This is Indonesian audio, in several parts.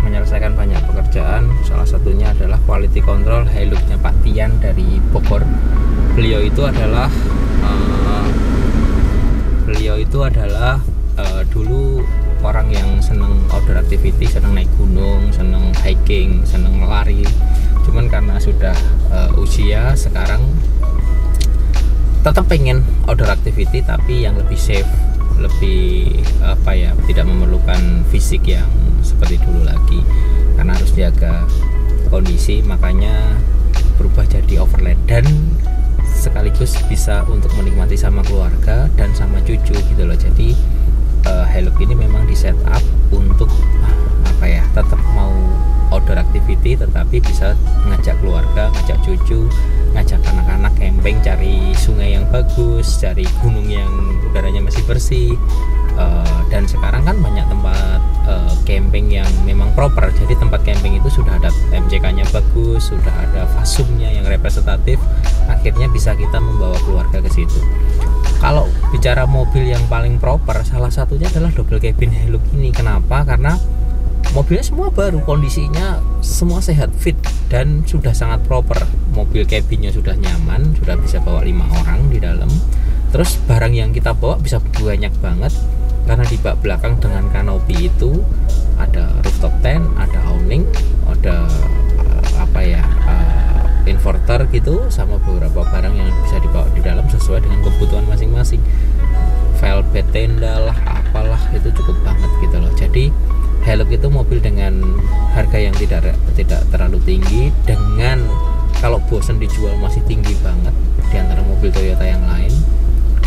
menyelesaikan banyak pekerjaan. Salah satunya adalah quality control Hilux-nya Pak Tian dari Bogor. Beliau itu adalah dulu orang yang seneng outdoor activity, seneng naik gunung, seneng hiking, seneng lari. Cuman karena sudah usia sekarang tetap pengen outdoor activity tapi yang lebih safe, lebih tidak memerlukan fisik yang seperti dulu lagi karena harus jaga kondisi, makanya berubah jadi overland dan sekaligus bisa untuk menikmati sama keluarga dan sama cucu gitu loh. Jadi Hilux ini memang di setup untuk tetap mau outdoor activity tetapi bisa ngajak keluarga, ngajak cucu, ngajak anak-anak camping, cari sungai yang bagus, cari gunung yang udaranya masih bersih. Dan sekarang kan banyak tempat camping yang memang proper, jadi tempat camping itu sudah ada MCK-nya bagus, sudah ada fasumnya yang representatif, akhirnya bisa kita membawa keluarga ke situ. Kalau bicara mobil yang paling proper, salah satunya adalah double cabin Hilux ini. Kenapa? Karena mobilnya semua baru, kondisinya semua sehat, fit, dan sudah sangat proper. Mobil cabinnya sudah nyaman, sudah bisa bawa 5 orang di dalam. Terus barang yang kita bawa bisa banyak banget karena di bak belakang dengan kanopi itu ada rooftop tent, ada awning, ada inverter gitu, sama beberapa barang yang bisa dibawa di dalam sesuai dengan kebutuhan masing-masing. Velvet tenda lah, apalah, itu cukup banget gitu loh. Jadi Hilux itu mobil dengan harga yang tidak terlalu tinggi, dengan kalau bosen dijual masih tinggi banget di antara mobil Toyota yang lain,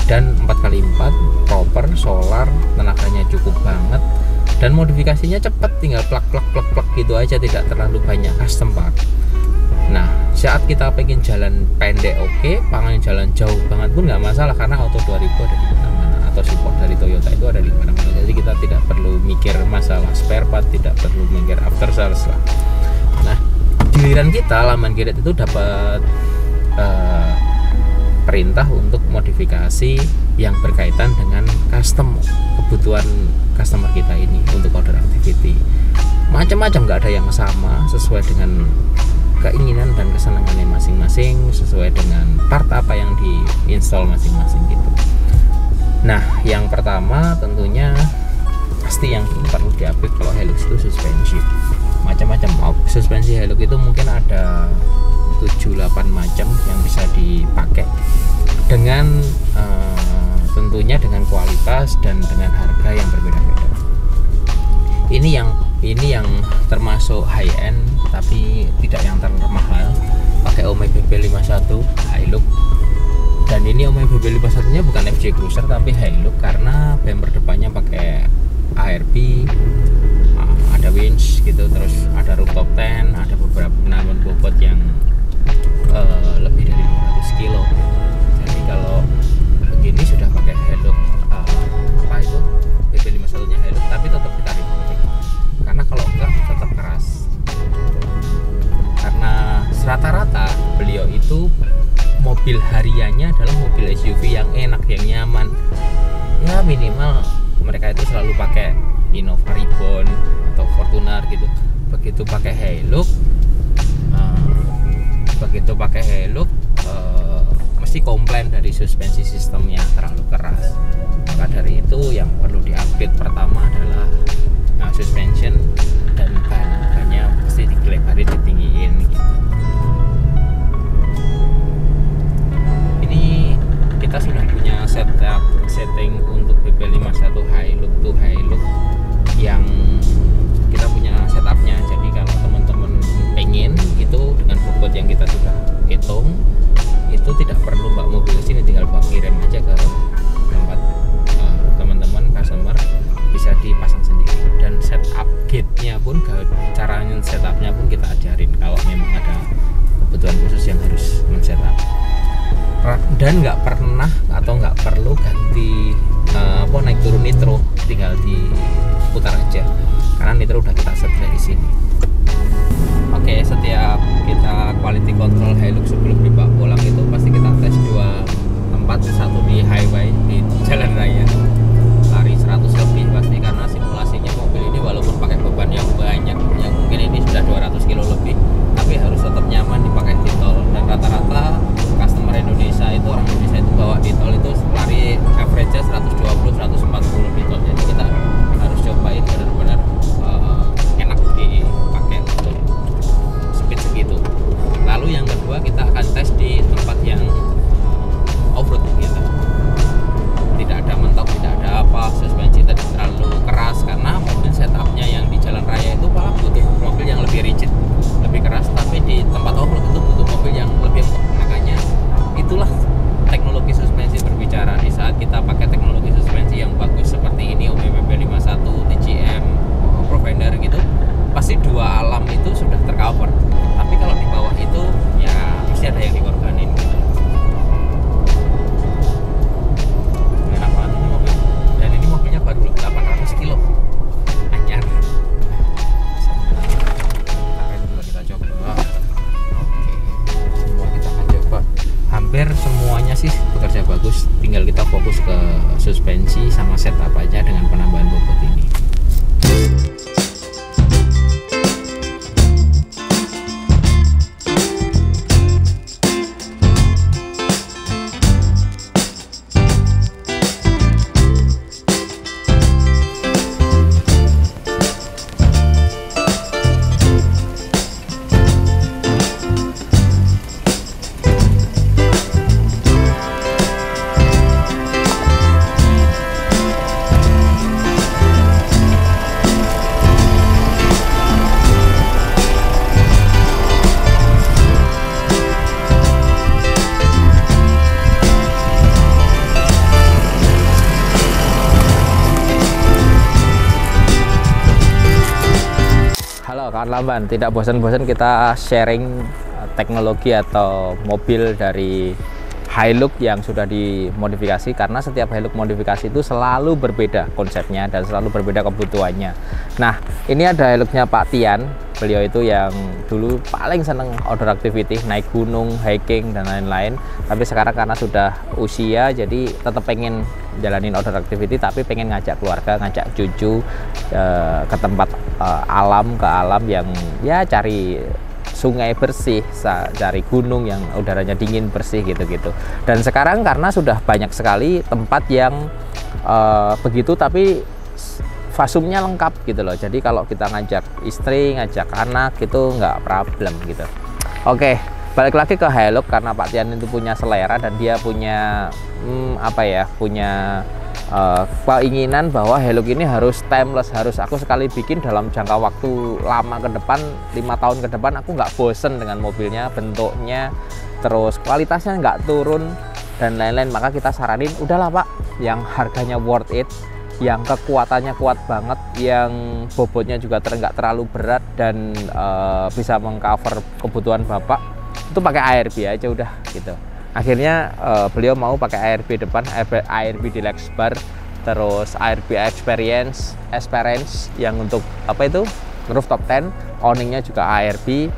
dan 4x4 proper, solar, tenaganya cukup banget, dan modifikasinya cepat, tinggal plug gitu aja, tidak terlalu banyak custom part. Nah, saat kita pengen jalan pendek pengen jalan jauh banget pun nggak masalah karena Auto 2000 ada di mana-mana, atau support dari Toyota itu ada di mana-mana. Jadi kita tidak perlu mikir masalah spare part, tidak perlu mikir after sales lah. Nah, giliran kita Laman Giret itu dapat perintah untuk modifikasi yang berkaitan dengan custom, kebutuhan customer kita ini untuk outdoor activity. Macam-macam, nggak ada yang sama, sesuai dengan keinginan dan kesenangannya masing-masing, sesuai dengan part apa yang diinstal masing-masing gitu. Nah, yang pertama tentunya pasti yang perlu diupdate kalau Hilux itu suspensi. Macam-macam. Suspensi Hilux itu mungkin ada 7-8 macam yang bisa dipakai dengan tentunya dengan kualitas dan dengan harga yang berbeda-beda. Ini yang termasuk high end tapi tidak yang terlalu mahal, pakai Omei BB51 Hilux. Dan ini Omei BB51 nya bukan FJ Cruiser tapi Hilux karena bumper depannya pakai ARB, ada winch gitu, terus ada rooftop tent, ada beberapa penaman bobot yang lebih dari 500 kilo. Jadi kalau begini sudah pakai Hilux BB51 nya Hilux, tapi tetap kita remote karena kalau enggak tetap keras. Karena rata-rata beliau itu mobil hariannya adalah mobil SUV yang enak, yang nyaman. Ya minimal mereka itu selalu pakai Innova Reborn atau Fortuner gitu. Begitu pakai Hilux mesti komplain dari suspensi sistemnya terlalu keras. Maka dari itu yang perlu diupdate pertama adalah suspension dan bannya pasti dilebarin, ditinggiin gitu. Ini kita sudah punya setting untuk BB51 Hilux to Hilux yang kita punya setupnya. Jadi kalau teman-teman pengen gitu dengan bobot yang kita sudah hitung, itu tidak perlu bawa mobil ke sini, tinggal bawa kirim aja ke tempat teman-teman customer, bisa dipasang sendiri. Dan setup gate-nya pun, caranya setupnya pun kita ajarin kalau memang ada kebutuhan khusus yang harus men-setup. Dan nggak pernah atau nggak perlu ganti naik turun nitro, tinggal diputar aja karena nitro udah kita set dari sini. Oke, setiap kita quality control Hilux sebelum dibawa pulang itu pasti kita tes 2 tempat, satu di highway, di jalan raya, lari 100 lebih pasti, karena simulasinya mobil ini walaupun pakai beban yang banyak, yang suspensi sama setup aja dengan penambahan bobot ini. Kawan Lamban, tidak bosan-bosan kita sharing teknologi atau mobil dari Hilux yang sudah dimodifikasi, karena setiap Hilux modifikasi itu selalu berbeda konsepnya dan selalu berbeda kebutuhannya. Nah, ini ada Hiluxnya Pak Tian. Beliau itu yang dulu paling seneng outdoor activity, naik gunung, hiking dan lain-lain. Tapi sekarang karena sudah usia, jadi tetap pengen jalanin outdoor activity, tapi pengen ngajak keluarga, ngajak cucu ke tempat alam yang ya cari sungai bersih, cari gunung yang udaranya dingin bersih gitu-gitu. Dan sekarang karena sudah banyak sekali tempat yang begitu, tapi fasumnya lengkap gitu loh. Jadi kalau kita ngajak istri, ngajak anak gitu nggak problem gitu. Oke, balik lagi ke Hilux, karena Pak Tian itu punya selera dan dia punya punya keinginan bahwa Hilux ini harus timeless, harus aku sekali bikin dalam jangka waktu lama ke depan, 5 tahun ke depan aku nggak bosen dengan mobilnya, bentuknya, terus kualitasnya nggak turun dan lain-lain. Maka kita saranin udahlah Pak, yang harganya worth it, yang kekuatannya kuat banget, yang bobotnya juga nggak terlalu berat dan bisa mengcover kebutuhan Bapak, itu pakai ARB aja udah gitu. Akhirnya beliau mau pakai ARB depan, ARB Deluxe Bar, terus ARB Experience yang untuk apa itu rooftop tent, awningnya juga ARB,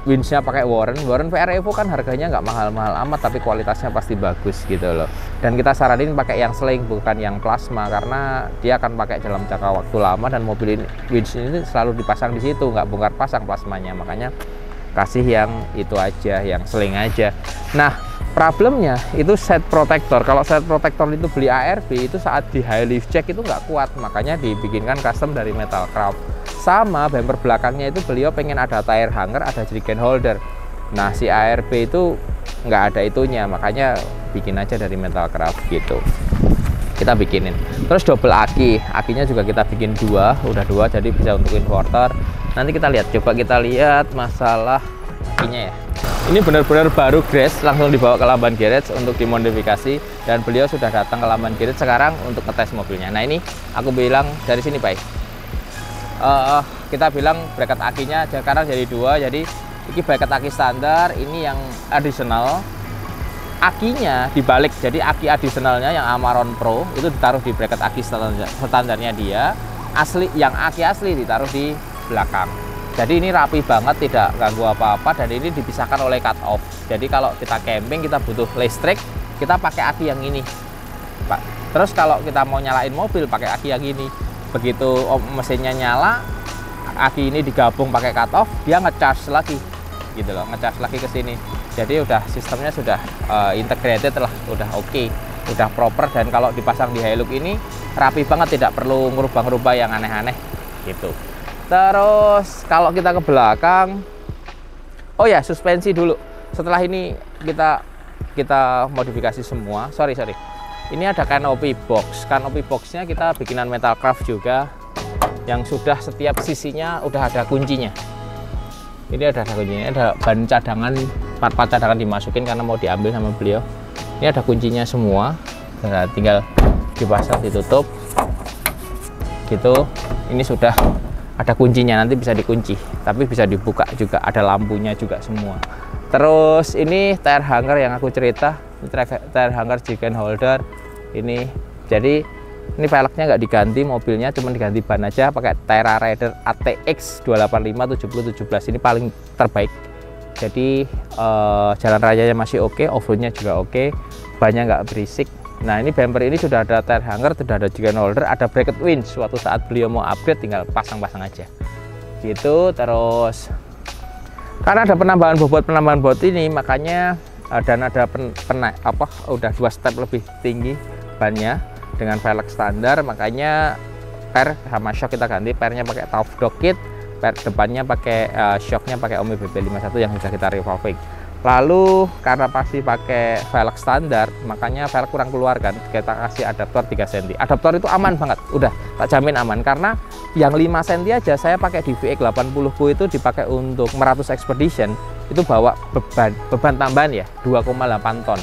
winch-nya pakai Warren VR Evo kan harganya nggak mahal-mahal amat, tapi kualitasnya pasti bagus gitu loh. Dan kita saranin pakai yang sling, bukan yang plasma, karena dia akan pakai dalam jangka waktu lama dan mobil ini winch ini selalu dipasang di situ, nggak bongkar pasang plasmanya, makanya kasih yang itu aja, yang sling aja. Nah, problemnya itu set protector. Kalau set protector itu beli ARB, itu saat di high lift check itu nggak kuat, makanya dibikinkan custom dari metal craft. Sama bumper belakangnya itu beliau pengen ada tire hanger, ada jerrycan holder. Nah, si ARB itu nggak ada itunya, makanya bikin aja dari metal craft gitu. Kita bikinin. Terus double akinya juga kita bikin udah dua, jadi bisa untuk inverter. Nanti kita lihat, coba kita lihat masalah akinya ya. Ini benar-benar baru Grace, langsung dibawa ke Lamban Garage untuk dimodifikasi, dan beliau sudah datang ke Lamban Garage sekarang untuk ngetes mobilnya. Nah, ini aku bilang dari sini Pak, kita bilang bracket akinya sekarang jadi 2, jadi ini bracket aki standar, ini yang additional. Akinya dibalik, jadi aki additionalnya yang Amaron Pro itu ditaruh di bracket aki standarnya dia, yang aki asli ditaruh di belakang. Jadi ini rapi banget, tidak ganggu apa-apa, dan ini dipisahkan oleh cut off. Jadi kalau kita camping, kita butuh listrik, kita pakai aki yang ini Pak. Terus kalau kita mau nyalain mobil pakai aki yang ini, begitu mesinnya nyala, aki ini digabung pakai cut off, dia ngecharge lagi gitu loh, ngecharge lagi ke sini. Jadi udah sistemnya sudah integrated lah, udah oke, udah proper. Dan kalau dipasang di Hilux ini rapi banget, tidak perlu ngerubah-ngerubah yang aneh-aneh gitu. Terus kalau kita ke belakang, oh ya, suspensi dulu. Setelah ini kita modifikasi semua. Sorry, ini ada canopy boxnya kita bikinan metal craft juga, yang sudah setiap sisinya udah ada kuncinya. Ini ada kuncinya, ada ban cadangan, part cadangan dimasukin karena mau diambil sama beliau. Ini ada kuncinya semua, nah, tinggal dipasang, ditutup gitu. Ini sudah ada kuncinya, nanti bisa dikunci, tapi bisa dibuka juga, ada lampunya juga semua. Terus ini tire hanger yang aku cerita, tire hanger jerrycan holder ini. Jadi ini velgnya nggak diganti, mobilnya cuma diganti ban aja, pakai Terra Rider ATX 285 7017, ini paling terbaik. Jadi jalan rayanya masih oke, off-roadnya juga oke, bannya nggak berisik, Nah, ini bumper ini sudah ada tire hanger, sudah ada chicken holder, ada bracket winch. Suatu saat beliau mau upgrade tinggal pasang-pasang aja gitu. Terus karena ada penambahan bobot ini, makanya dan ada udah 2 step lebih tinggi bannya dengan velg standar, makanya per sama shock kita ganti. Pernya pakai Tauf Dog Kit, per depannya pakai shocknya pakai Omi BB51 yang sudah kita revolving. Lalu karena pasti pakai velg standar, makanya velg kurang keluar kan, kita kasih adaptor 3 cm. Adaptor itu aman banget, udah tak jamin aman, karena yang 5 cm aja saya pakai di VX 80ku itu dipakai untuk Meratus Expedition, itu bawa beban tambahan ya 2,8 ton,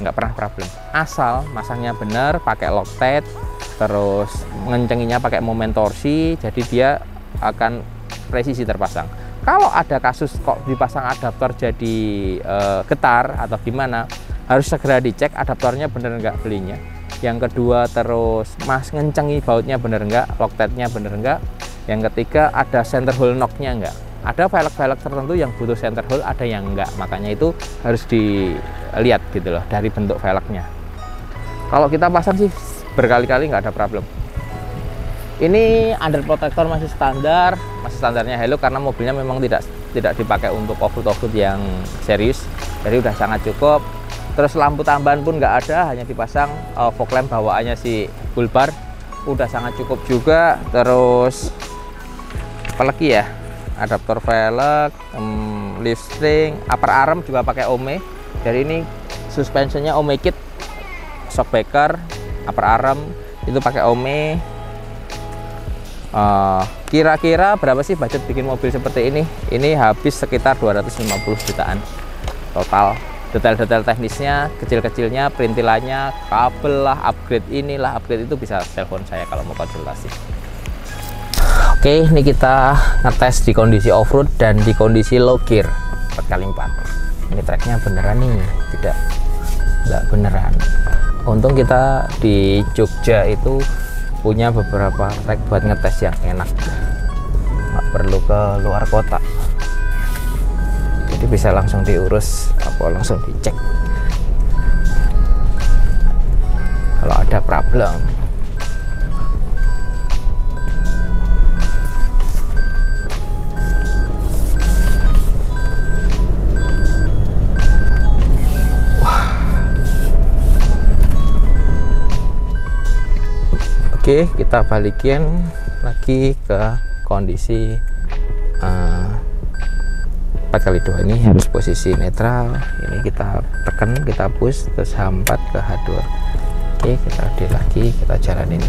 nggak pernah problem. Asal masangnya bener, pakai Loctite, terus ngencenginya pakai momen torsi, jadi dia akan presisi terpasang. Kalau ada kasus kok dipasang adaptor jadi getar atau gimana, harus segera dicek adaptornya bener nggak belinya. Yang kedua, terus ngencengi bautnya bener nggak, Loctite-nya bener nggak. Yang ketiga, ada center hole knock-nya nggak. Ada velg-velg tertentu yang butuh center hole, ada yang enggak, makanya itu harus dilihat gitu loh dari bentuk velgnya. Kalau kita pasang sih berkali-kali nggak ada problem. Ini under protector masih standarnya Hello, karena mobilnya memang tidak dipakai untuk off-road yang serius, jadi udah sangat cukup. Terus lampu tambahan pun nggak ada, hanya dipasang fog lamp bawaannya si Bullbar, udah sangat cukup juga. Terus apalagi ya, adaptor velg, leaf spring, upper arm juga pakai Ome. Jadi ini suspensionnya Ome kit, shockbreaker, upper arm itu pakai Ome. Kira-kira berapa sih budget bikin mobil seperti ini? Ini habis sekitar 250 jutaan total. Detail-detail teknisnya, kecil-kecilnya, perintilannya, kabel lah, upgrade inilah, upgrade itu bisa telepon saya kalau mau konsultasi. Oke, ini kita ngetes di kondisi off-road dan di kondisi low gear 4x4. Ini tracknya beneran nih, tidak beneran. Untung kita di Jogja itu punya beberapa track buat ngetes yang enak, nggak perlu ke luar kota, jadi bisa langsung diurus apa langsung dicek kalau ada problem. Oke, kita balikin lagi ke kondisi 4x2. Ini harus posisi netral. Ini kita tekan, kita push, terus hambat ke H2. Oke, kita adil lagi, kita jalanin.